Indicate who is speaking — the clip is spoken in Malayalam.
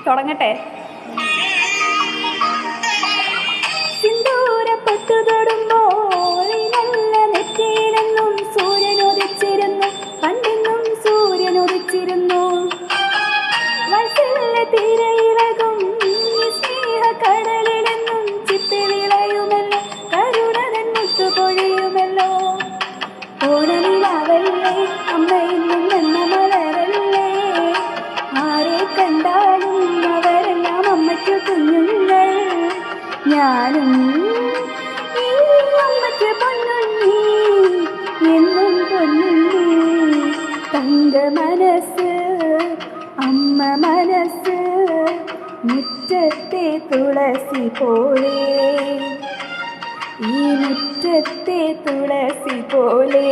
Speaker 1: തുടങ്ങട്ടെ. സിന്ദൂരപ്പെട്ടു തൊടുമ്പോൾ നല്ല നെറ്റിയിലെന്നും സൂര്യനുദിച്ചിരുന്നു, പണ്ടെന്നും സൂര്യനുദിച്ചിരുന്നു. വത്സല്യ തീരയിളകും സ്നേഹക്കടലിലെന്നും ചിപ്പി വിളയുമല്ലോ, കരുണതൻ മുത്തുപൊഴിയുമല്ലോ. ഓണനിലാവല്ലേ അമ്മയിന്നും എന്ന മലരല്ലേ, ആരെ കണ്ടാലും അവരെല്ലാം അമ്മയ്ക്കു കുഞ്ഞുങ്ങൾ. ഞാനും ഈ അമ്മയ്ക്ക് പൊന്നുണ്ണി, എന്നും പൊന്നുണ്ണി. തങ്ക മനസ്സ് അമ്മ മനസ്സ്, മുറ്റത്തെ തുളസി പോലെ, ഈ മുറ്റത്തെ തുളസി പോലെ.